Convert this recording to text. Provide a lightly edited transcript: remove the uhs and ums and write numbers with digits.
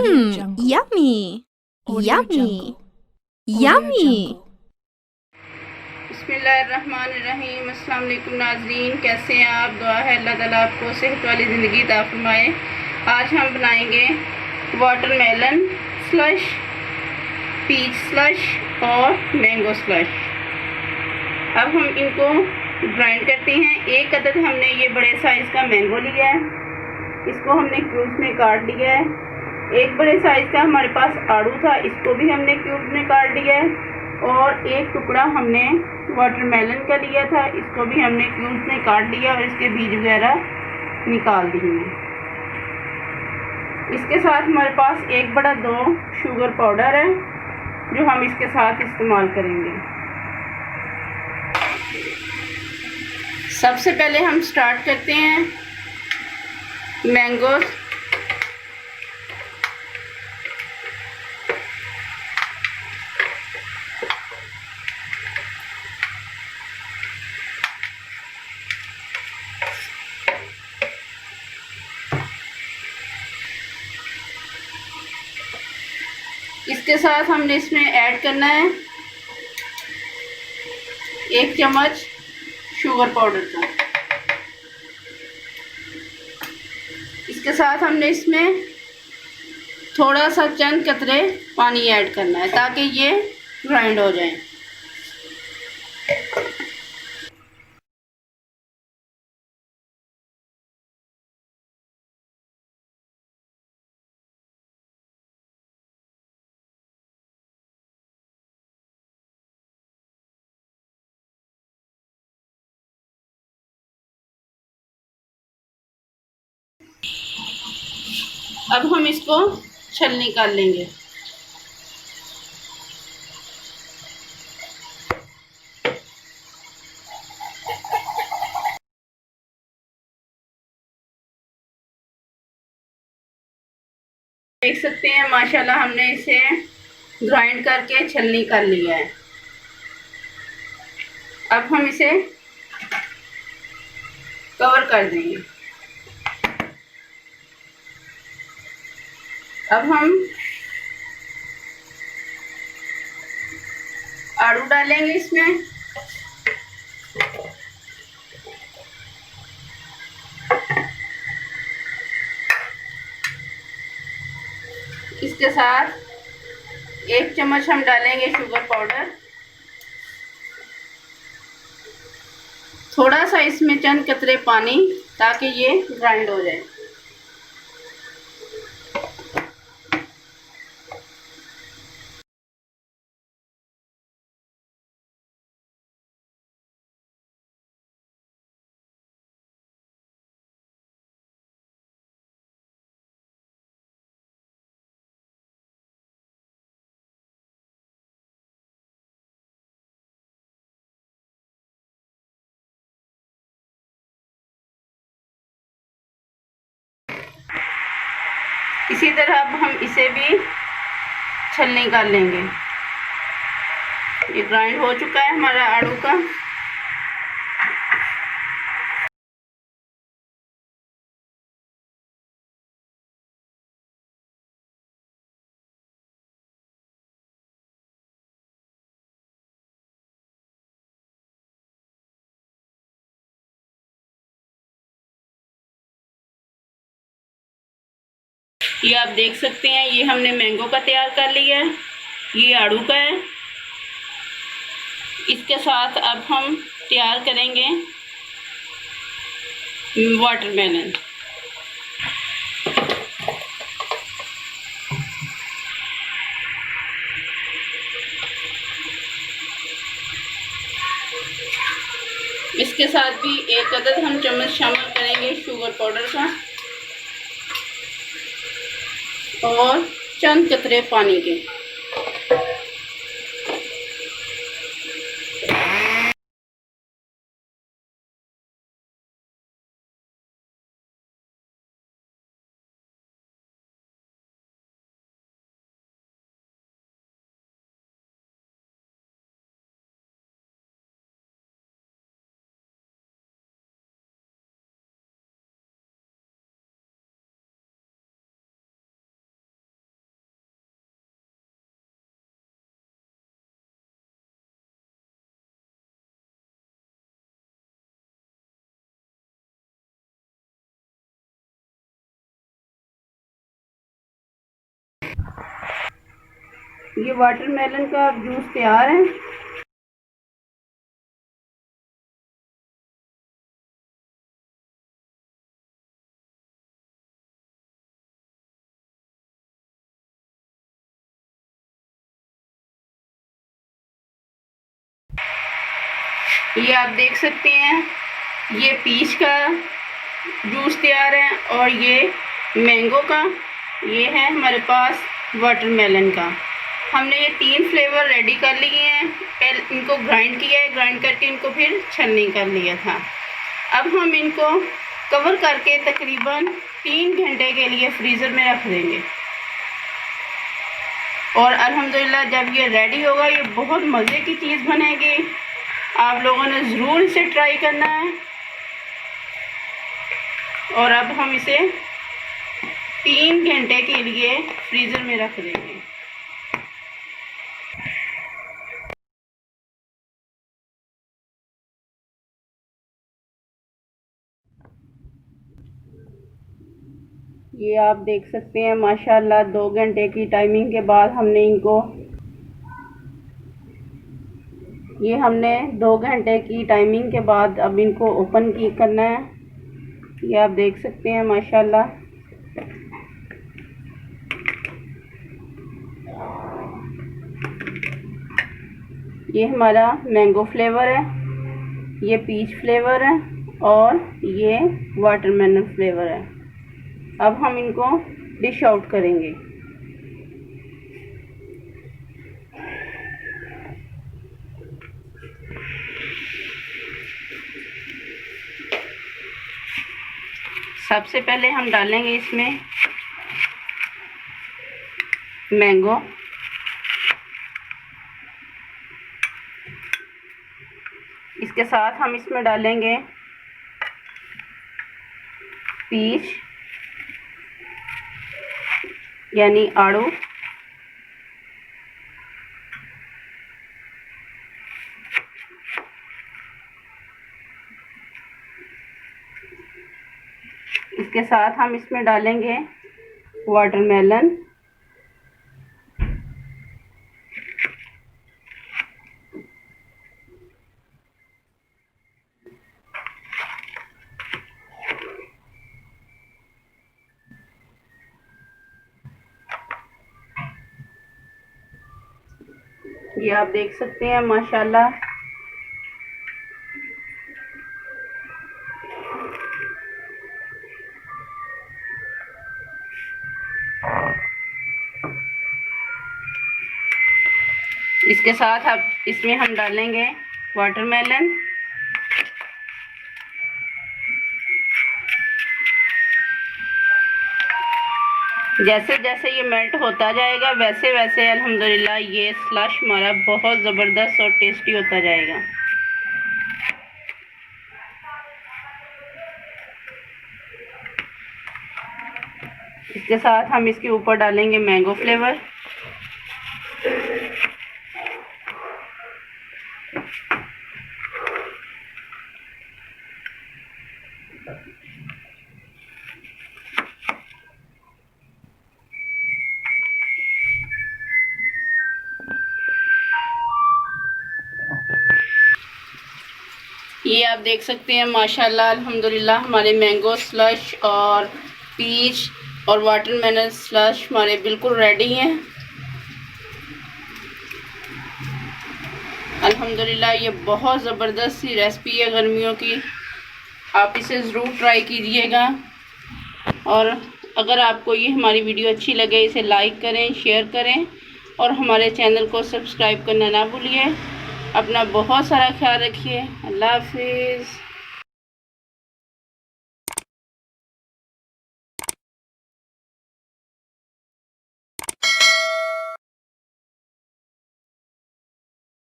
Yummy. Yummy. Yummy. बिस्मिल्लाहिर्रहमानिर्रहीम। अस्सलाम वालेकुम नाज़रीन, कैसे हैं आप? दुआ है अल्लाह ताला आपको सेहत वाली ज़िंदगी अता फरमाए। आज हम बनाएंगे वाटरमेलन स्लश, पीच स्लश और मैंगो स्लश। अब हम इनको ग्राइंड करते हैं। एक अदद हमने ये बड़े साइज़ का मैंगो लिया है, इसको हमने क्यूब्स में काट लिया है। एक बड़े साइज़ का हमारे पास आड़ू था, इसको भी हमने क्यूब्स में काट लिया है। और एक टुकड़ा हमने वाटरमेलन का लिया था, इसको भी हमने क्यूब्स में काट लिया और इसके बीज वगैरह निकाल दिए हैं। इसके साथ हमारे पास एक बड़ा 2 शुगर पाउडर है जो हम इसके साथ इस्तेमाल करेंगे। सबसे पहले हम स्टार्ट करते हैं मैंगो। इसके साथ हमने इसमें ऐड करना है 1 चम्मच शुगर पाउडर का। इसके साथ हमने इसमें थोड़ा सा चंद कतरे पानी ऐड करना है ताकि ये ग्राइंड हो जाए। अब हम इसको छल निकाल लेंगे। देख सकते हैं माशाल्लाह हमने इसे ग्राइंड करके छल निकाल लिया है। अब हम इसे कवर कर देंगे। अब हम आड़ू डालेंगे इसमें। इसके साथ 1 चम्मच हम डालेंगे शुगर पाउडर। थोड़ा सा इसमें चंद कतरे पानी ताकि ये ग्राइंड हो जाए। इसी तरह अब हम इसे भी छल निकाल लेंगे। ये ग्राइंड हो चुका है हमारा आड़ू का। ये आप देख सकते हैं, ये हमने मैंगो का तैयार कर लिया है, ये आड़ू का है। इसके साथ अब हम तैयार करेंगे वाटरमेलन। इसके साथ भी एक अदद हम चम्मच शामिल करेंगे शुगर पाउडर का और चंद कतरे पानी के। ये वाटरमेलन का जूस तैयार है। ये आप देख सकते हैं, ये पीच का जूस तैयार है और ये मैंगो का, ये है हमारे पास वाटरमेलन का। हमने ये 3 फ्लेवर रेडी कर लिए हैं। पहले इनको ग्राइंड किया है, ग्राइंड करके इनको फिर छन्नी कर लिया था। अब हम इनको कवर करके तकरीबन 3 घंटे के लिए फ्रीज़र में रख देंगे और अल्हम्दुलिल्लाह जब ये रेडी होगा, ये बहुत मज़े की चीज़ बनेगी। आप लोगों ने ज़रूर इसे ट्राई करना है। और अब हम इसे 3 घंटे के लिए फ्रीज़र में रख देंगे। ये आप देख सकते हैं माशाल्लाह 2 घंटे की टाइमिंग के बाद हमने इनको, ये हमने 2 घंटे की टाइमिंग के बाद अब इनको ओपन करना है। ये आप देख सकते हैं माशाल्लाह। ये हमारा मैंगो फ्लेवर है, ये पीच फ्लेवर है और ये वाटरमेलन फ्लेवर है। अब हम इनको डिश आउट करेंगे। सबसे पहले हम डालेंगे इसमें मैंगो, इसके साथ हम इसमें डालेंगे पीच यानी आड़ू, इसके साथ हम इसमें डालेंगे वाटरमेलन, ये आप देख सकते हैं माशाल्लाह। इसके साथ अब इसमें हम डालेंगे वाटरमेलन, जैसे जैसे ये मेल्ट होता जाएगा वैसे वैसे अल्हम्दुलिल्लाह ये स्लश हमारा बहुत ज़बरदस्त और टेस्टी होता जाएगा। इसके साथ हम इसके ऊपर डालेंगे मैंगो फ्लेवर, ये आप देख सकते हैं माशाल्लाह अल्हम्दुलिल्लाह हमारे मैंगो स्लश और पीच और वाटरमेलन स्लश हमारे बिल्कुल रेडी हैं। अल्हम्दुलिल्लाह ये बहुत ज़बरदस्त सी रेसिपी है गर्मियों की, आप इसे ज़रूर ट्राई कीजिएगा। और अगर आपको ये हमारी वीडियो अच्छी लगे इसे लाइक करें, शेयर करें और हमारे चैनल को सब्सक्राइब करना ना भूलिए। अपना बहुत सारा ख्याल रखिए। अल्लाह हाफिज़।